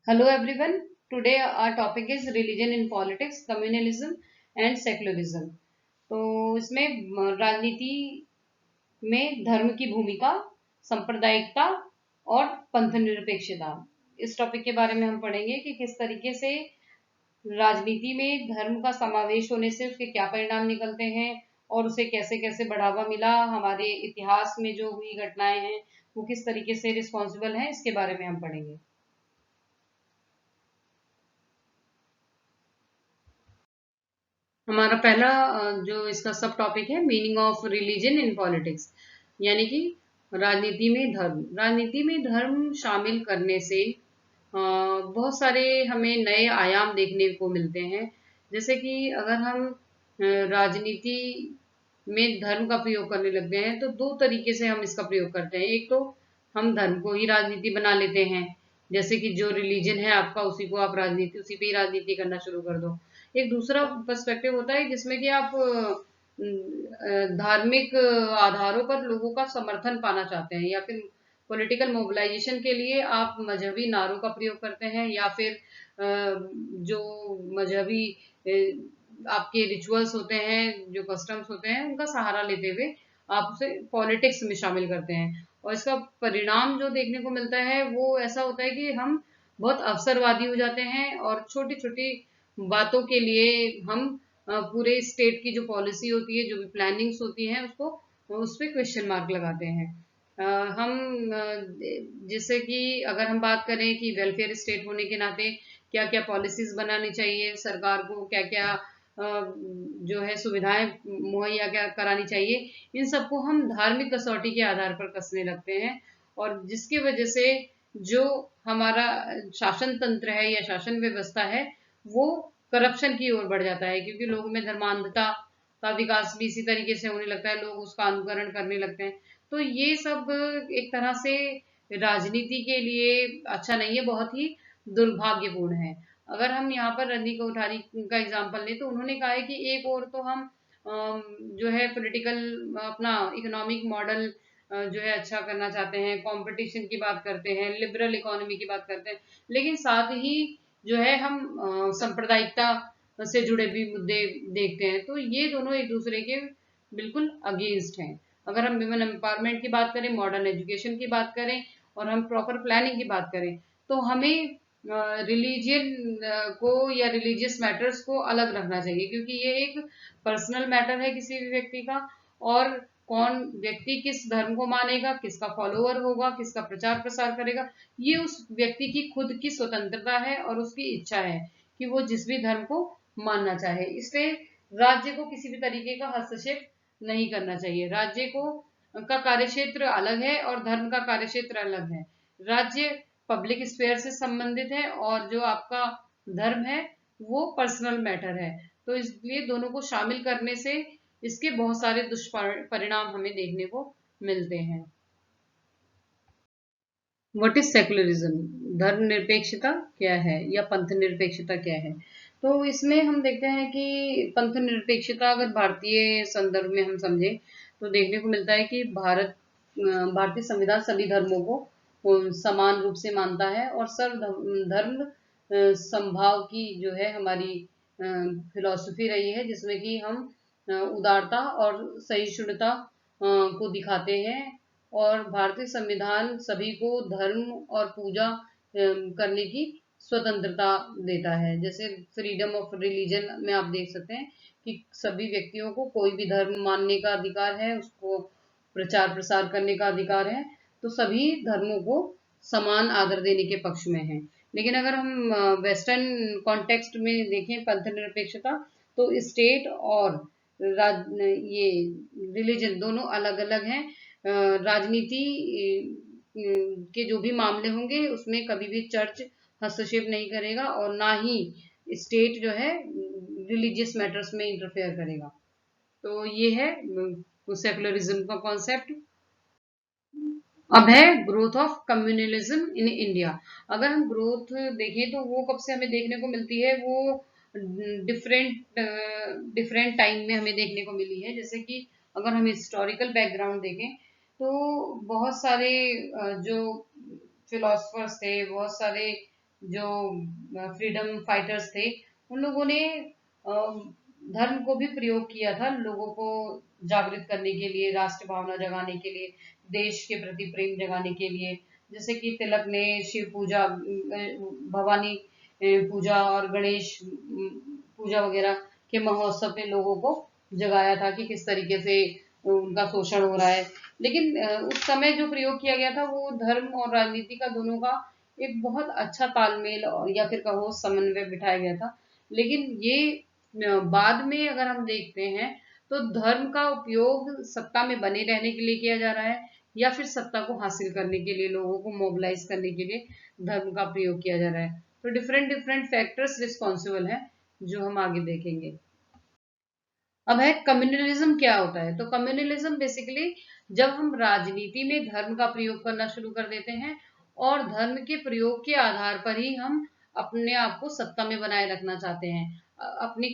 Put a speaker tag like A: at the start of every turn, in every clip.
A: Hello everyone. Today our topic is religion in politics, communalism and secularism. तो इसमें राजनीति में धर्म की भूमिका, सांप्रदायिकता और पंथ निरपेक्षता, इस टॉपिक के बारे में हम पढ़ेंगे कि किस तरीके से राजनीति में धर्म का समावेश होने से उसके क्या परिणाम निकलते हैं और उसे कैसे कैसे बढ़ावा मिला, हमारे इतिहास में जो हुई घटनाएं हैं वो किस तरीके से रिस्पॉन्सिबल हैं, इसके बारे में हम पढ़ेंगे। हमारा पहला जो इसका सब टॉपिक है, meaning of religion in politics, यानी कि राजनीति में धर्म। राजनीति में धर्म शामिल करने से बहुत सारे हमें नए आयाम देखने को मिलते हैं। जैसे कि अगर हम राजनीति में धर्म का प्रयोग करने लगते हैं तो दो तरीके से हम इसका प्रयोग करते हैं। एक तो हम धर्म को ही राजनीति बना लेते हैं, जैसे कि जो रिलीजन है आपका उसी को आप राजनीति, उसी पे ही राजनीति करना शुरू कर दो। एक दूसरा पर्सपेक्टिव होता है जिसमें कि आप धार्मिक आधारों पर लोगों का समर्थन पाना चाहते हैं, या फिर पॉलिटिकल मोबिलाइजेशन के लिए आप मजहबी नारों का प्रयोग करते हैं, या फिर जो मजहबी आपके रिचुअल्स होते हैं, जो कस्टम्स होते हैं, उनका सहारा लेते हुए आप उसे पॉलिटिक्स में शामिल करते हैं। और इसका परिणाम जो देखने को मिलता है वो ऐसा होता है कि हम बहुत अवसरवादी हो जाते हैं और छोटी छोटी बातों के लिए हम पूरे स्टेट की जो पॉलिसी होती है, जो भी प्लानिंग्स होती हैं, उसको उस पे क्वेश्चन मार्क लगाते हैं। हम जैसे कि अगर हम बात करें कि वेलफेयर स्टेट होने के नाते क्या क्या पॉलिसीज बनानी चाहिए, सरकार को क्या क्या जो है सुविधाएं मुहैया क्या करानी चाहिए, इन सबको हम धार्मिक कसौटी के आधार पर कसने लगते हैं। और जिसकी वजह से जो हमारा शासन तंत्र है या शासन व्यवस्था है वो करप्शन की ओर बढ़ जाता है, क्योंकि लोगों में धर्मांधता का विकास भी इसी तरीके से होने लगता है, लोग उसका अनुकरण करने लगते हैं। तो ये सब एक तरह से राजनीति के लिए अच्छा नहीं है, बहुत ही दुर्भाग्यपूर्ण है। अगर हम यहाँ पर रणदीप कोठारी का एग्जाम्पल लें तो उन्होंने कहा है कि एक और तो हम जो है पॉलिटिकल अपना इकोनॉमिक मॉडल जो है अच्छा करना चाहते हैं, कंपटीशन की बात करते हैं, लिबरल इकोनॉमी की बात करते हैं, लेकिन साथ ही जो है हम सांप्रदायिकता से जुड़े भी मुद्दे देखते हैं। तो ये दोनों एक दूसरे के बिल्कुल अगेंस्ट हैं। अगर हम विमेन एम्पावरमेंट की बात करें, मॉडर्न एजुकेशन की बात करें और हम प्रॉपर प्लानिंग की बात करें, तो हमें रिलीजियन को या रिलीजियस मैटर्स को अलग रखना चाहिए, क्योंकि ये एक पर्सनल मैटर है किसी भी व्यक्ति का। और कौन व्यक्ति किस धर्म को मानेगा, किसका फॉलोअर होगा, किसका प्रचार प्रसार करेगा, ये उस व्यक्ति की खुद की स्वतंत्रता है और उसकी इच्छा है कि वो जिस भी धर्म को मानना चाहे। इसलिए राज्य को किसी भी तरीके का हस्तक्षेप नहीं करना चाहिए। राज्य को का कार्यक्षेत्र अलग है और धर्म का कार्यक्षेत्र अलग है। राज्य पब्लिक स्फेयर से संबंधित है और जो आपका धर्म है वो पर्सनल मैटर है। तो इसलिए दोनों को शामिल करने से इसके बहुत सारे दुष्परिणाम हमें देखने को मिलते हैं। What is secularism? धर्म निरपेक्षता क्या है या पंथ निरपेक्षता क्या है? तो इसमें हम देखते हैं कि पंथ निरपेक्षता अगर भारतीय संदर्भ में हम समझे तो देखने को मिलता है कि भारतीय संविधान सभी धर्मों को समान रूप से मानता है और सर्व धर्म समभाव की जो है हमारी फिलॉसफी रही है, जिसमें कि हम उदारता और सहिष्णुता को दिखाते हैं। और भारतीय संविधान सभी को धर्म और पूजा करने की स्वतंत्रता देता है। जैसे फ्रीडम ऑफ रिलीजन में आप देख सकते हैं कि सभी व्यक्तियों को कोई भी धर्म मानने का अधिकार है, उसको प्रचार प्रसार करने का अधिकार है। तो सभी धर्मों को समान आदर देने के पक्ष में है। लेकिन अगर हम वेस्टर्न कॉन्टेक्स्ट में देखें पंथ निरपेक्षता, तो स्टेट और ये रिलीजन दोनों अलग अलग हैं। राजनीति के जो भी मामले होंगे उसमें कभी भी चर्च हस्तक्षेप नहीं करेगा और ना ही स्टेट जो है रिलीजियस मैटर्स में इंटरफेयर करेगा। तो ये है सेकुलरिज्म का कॉन्सेप्ट। अब है growth of communalism in India. अगर हम ग्रोथ देखें तो वो कब से हमें देखने को मिलती है, वो डिफरेंट डिफरेंट टाइम में हमें देखने को मिली है। जैसे कि अगर हम हिस्टोरिकल बैकग्राउंड देखें तो बहुत सारे जो फिलोसफर्स थे, बहुत सारे जो फ्रीडम फाइटर्स थे, उन लोगों ने धर्म को भी प्रयोग किया था लोगों को जागृत करने के लिए, राष्ट्र भावना जगाने के लिए, देश के प्रति प्रेम जगाने के लिए। जैसे कि तिलक ने शिव पूजा, भवानी पूजा और गणेश पूजा वगैरह के महोत्सव पे लोगों को जगाया था कि किस तरीके से उनका शोषण हो रहा है। लेकिन उस समय जो प्रयोग किया गया था वो धर्म और राजनीति का दोनों का एक बहुत अच्छा तालमेल या फिर कहो समन्वय बिठाया गया था। लेकिन ये बाद में अगर हम देखते हैं तो धर्म का उपयोग सत्ता में बने रहने के लिए किया जा रहा है, या फिर सत्ता को हासिल करने के लिए, लोगों को मोबिलाइज करने के लिए धर्म का प्रयोग किया जा रहा है। तो डिफरेंट डिफरेंट फैक्टर्स रिस्पॉन्सिबल हैं, जो हम आगे देखेंगे। अब है कम्युनलिज्म क्या होता है। तो कम्युनलिज्म बेसिकली जब हम राजनीति में धर्म का प्रयोग करना शुरू कर देते हैं और धर्म के प्रयोग के आधार पर ही हम अपने आप को सत्ता में बनाए रखना चाहते हैं। अपनी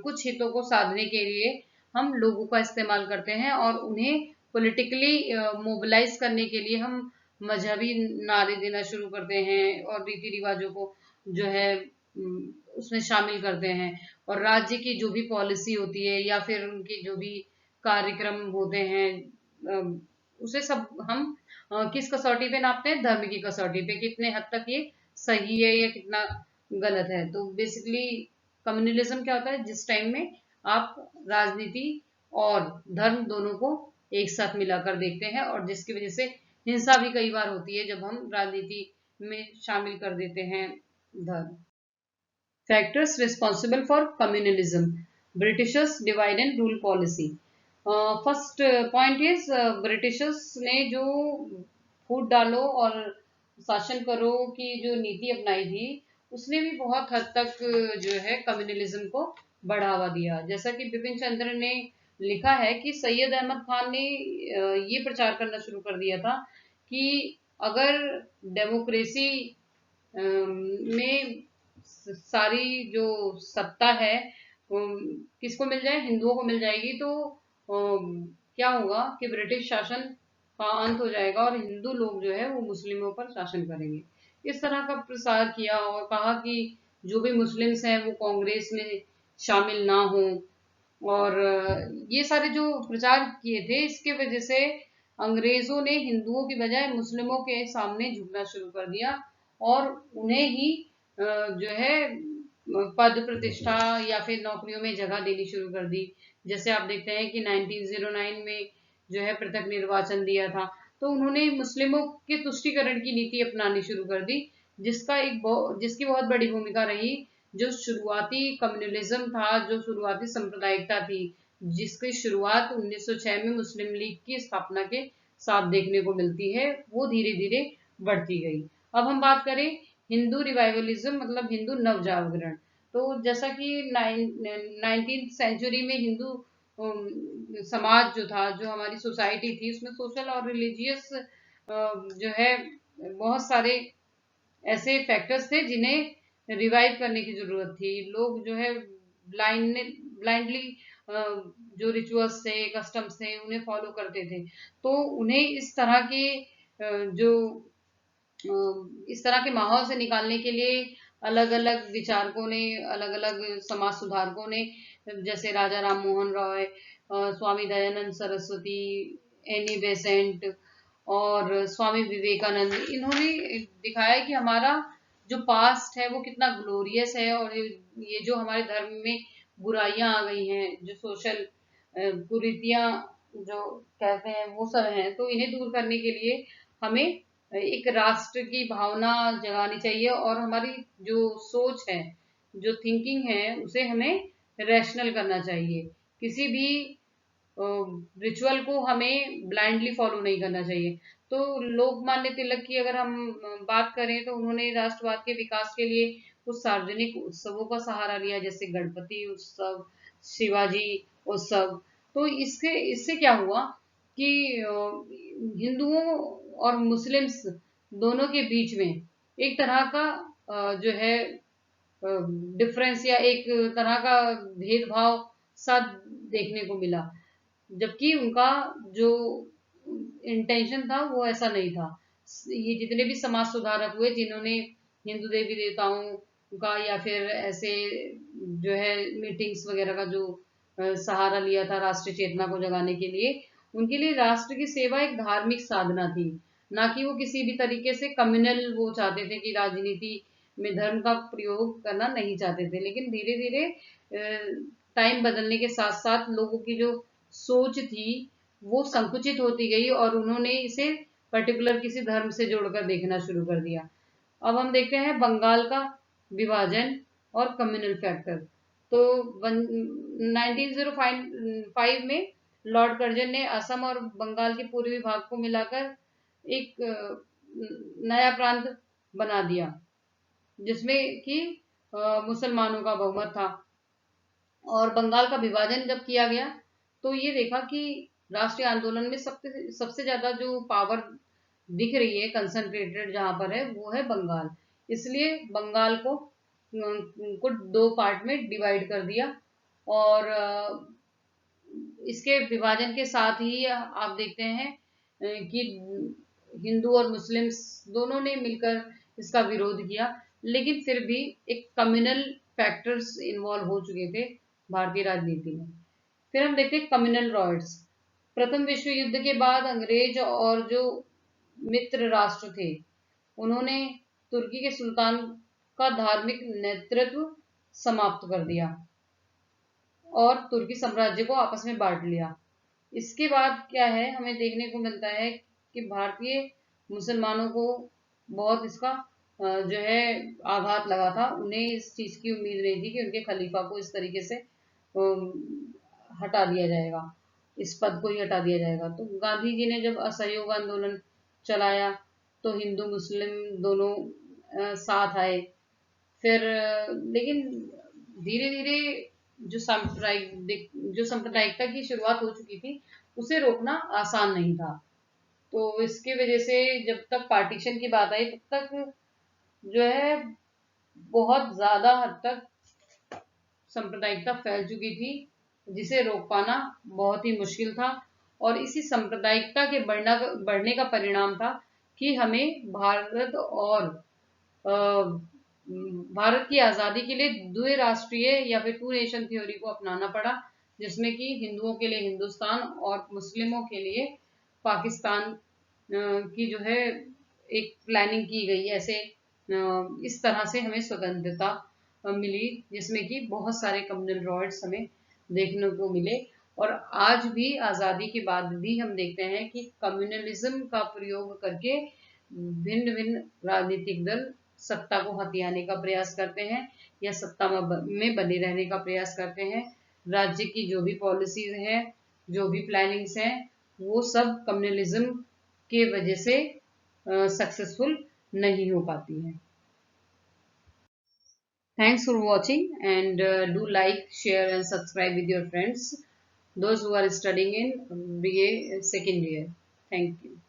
A: कुछ हितों को साधने के लिए हम लोगों का इस्तेमाल करते हैं और उन्हें पॉलिटिकली मोबिलाइज करने के लिए हम मजहबी नारे देना शुरू करते हैं और रीति रिवाजों को जो है उसमें शामिल करते हैं। और राज्य की जो भी पॉलिसी होती है या फिर उनके जो भी कार्यक्रम होते हैं, उसे सब हम किस कसौटी पे नापते हैं? धर्म की कसौटी पे, कितने हद तक ये सही है या कितना गलत है। तो बेसिकली कम्युनलिज्म क्या होता है? जिस टाइम में आप राजनीति और धर्म दोनों को एक साथ मिलाकर देखते हैं, और जिसकी वजह से हिंसा भी कई बार होती है जब हम राजनीति में शामिल कर देते हैं धर्म। Factors responsible for communalism. Britishers divide and rule policy. First point is Britishers ने जो फूट डालो और शासन करो की जो नीति अपनाई थी, उसने भी बहुत हद तक जो है कम्युनलिज्म को बढ़ावा दिया। जैसा कि बिपिन चंद्र ने लिखा है कि सैयद अहमद खान ने ये प्रचार करना शुरू कर दिया था कि अगर डेमोक्रेसी में सारी जो सत्ता है किसको मिल जाए? हिंदुओं को मिल जाएगी, तो क्या होगा कि ब्रिटिश शासन का अंत हो जाएगा और हिंदू लोग जो है वो मुस्लिमों पर शासन करेंगे। इस तरह का प्रसार किया और कहा कि जो भी मुस्लिम्स हैं वो कांग्रेस में शामिल ना हो। और ये सारे जो प्रचार किए थे, इसके वजह से अंग्रेजों ने हिंदुओं की बजाय मुस्लिमों के सामने झुकना शुरू कर दिया और उन्हें ही जो है पद प्रतिष्ठा या फिर नौकरियों में जगह देनी शुरू कर दी। जैसे आप देखते हैं कि 1909 में जो है पृथक निर्वाचन दिया था, तो उन्होंने मुस्लिमों के तुष्टीकरण की नीति अपनानी शुरू कर दी, जिसकी बहुत बड़ी भूमिका रही। जो शुरुआती कम्युनलिज्म था, जो शुरुआती सांप्रदायिकता थी, जिसकी शुरुआत 1906 में मुस्लिम लीग की स्थापना के साथ देखने को मिलती है, वो धीरे धीरे बढ़ती गई। अब हम बात करें हिंदू रिवाइवलिज्म, मतलब हिंदू नवजागरण। तो जैसा कि 19th सेंचुरी में हिंदू समाज जो था, जो हमारी सोसाइटी थी, उसमें सोशल और रिलीजियस जो है बहुत सारे ऐसे फैक्टर्स थे जिन्हें रिवाइव करने की जरूरत थी। लोग जो है ब्लाइंडली जो रिचुअल्स थे, कस्टम्स थे, उन्हें फॉलो करते थे। तो उन्हें जो इस तरह के माहौल से निकालने के लिए अलग अलग विचारकों ने, अलग अलग समाज सुधारकों ने, जैसे राजा राम मोहन रॉय, स्वामी दयानंद सरस्वती, एनी बेसेंट और स्वामी विवेकानंद, इन्होंने दिखाया कि हमारा जो पास्ट है वो कितना ग्लोरियस है और ये जो हमारे धर्म में बुराइयां आ गई हैं, जो सोशल कुरीतियां जो कहते हैं वो सब हैं, तो इन्हें दूर करने के लिए हमें एक राष्ट्र की भावना जगानी चाहिए और हमारी जो सोच है, जो थिंकिंग है, उसे हमें रैशनल करना चाहिए। किसी भी रिचुअल को हमें ब्लाइंडली फॉलो नहीं करना चाहिए। तो लोकमान्य तिलक की अगर हम बात करें तो उन्होंने राष्ट्रवाद के विकास के लिए कुछ सार्वजनिक उत्सवों का सहारा लिया, जैसे गणपति उत्सव, शिवाजी उत्सव। तो इससे इससे क्या हुआ कि हिंदुओं और मुस्लिम्स दोनों के बीच में एक तरह का जो है डिफरेंस या एक तरह का भेदभाव सा देखने को मिला, जबकि उनका जो इंटेंशन था वो ऐसा नहीं था। ये जितने भी समाज सुधारक हुए जिन्होंने हिंदू देवी देवताओं का या फिर ऐसे जो है मीटिंग्स वगैरह का जो सहारा लिया था राष्ट्रीय चेतना को जगाने के लिए, उनके लिए राष्ट्र की सेवा एक धार्मिक साधना थी, ना कि वो किसी भी तरीके से कम्युनल वो चाहते थे कि राजनीति में धर्म का प्रयोग करना नहीं चाहते थे। लेकिन धीरे धीरे टाइम बदलने के साथ साथ लोगों की जो सोच थी वो संकुचित होती गई और उन्होंने इसे पर्टिकुलर किसी धर्म से जोड़कर देखना शुरू कर दिया। अब हम देखते हैं बंगाल का विभाजन और कम्युनल फैक्टर। तो 1905 में लॉर्ड कर्जन ने असम और बंगाल के पूर्वी भाग को मिलाकर एक नया प्रांत बना दिया, जिसमें कि मुसलमानों का बहुमत था। और बंगाल का विभाजन जब किया गया तो ये देखा कि राष्ट्रीय आंदोलन में सबसे ज्यादा जो पावर दिख रही है, कंसंट्रेटेड जहां पर है, वो है बंगाल। इसलिए बंगाल को दो पार्ट में डिवाइड कर दिया। और इसके विभाजन के साथ ही आप देखते हैं कि हिंदू और मुस्लिम दोनों ने मिलकर इसका विरोध किया, लेकिन फिर भी एक कम्युनल फैक्टर्स इन्वॉल्व हो चुके थे भारतीय राजनीति में। फिर हम देखते हैं कम्युनल रॉयट्स। प्रथम विश्व युद्ध के बाद अंग्रेज और जो मित्र राष्ट्र थे, उन्होंने तुर्की के सुल्तान का धार्मिक नेतृत्व समाप्त कर दिया और तुर्की साम्राज्य को आपस में बांट लिया। इसके बाद क्या है, हमें देखने को मिलता है कि भारतीय मुसलमानों को बहुत इसका जो है आघात लगा था। उन्हें इस चीज की उम्मीद नहीं थी कि उनके खलीफा को इस तरीके से हटा दिया जाएगा, इस पद को ही हटा दिया जाएगा। तो गांधी जी ने जब असहयोग आंदोलन चलाया तो हिंदू मुस्लिम दोनों साथ आए। फिर लेकिन धीरे धीरे जो सांप्रदायिकता की शुरुआत हो चुकी थी, उसे रोकना आसान नहीं था। तो इसकी वजह से जब तक पार्टीशन की बात आई तब तक जो है बहुत ज्यादा हद तक सांप्रदायिकता फैल चुकी थी, जिसे रोक पाना बहुत ही मुश्किल था। और इसी सांप्रदायिकता के बढ़ने का परिणाम था कि हमें भारत की आजादी के लिए द्विराष्ट्रीय या फिर टू नेशन थ्योरी को अपनाना पड़ा, जिसमें कि हिंदुओं के लिए हिंदुस्तान और मुस्लिमों के लिए पाकिस्तान की जो है एक प्लानिंग की गई। ऐसे इस तरह से हमें स्वतंत्रता मिली, जिसमें कि बहुत सारे कम्युनल रॉयट्स हमें देखने को मिले। और आज भी आज़ादी के बाद भी हम देखते हैं कि कम्युनलिज्म का प्रयोग करके भिन्न भिन्न राजनीतिक दल सत्ता को हथियाने का प्रयास करते हैं या सत्ता में बने रहने का प्रयास करते हैं। राज्य की जो भी पॉलिसीज हैं, जो भी प्लानिंग्स हैं, वो सब कम्युनलिज्म के वजह से सक्सेसफुल नहीं हो पाती हैं। Thanks for watching, and do like, share and subscribe with your friends, those who are studying in BA second year. Thank you.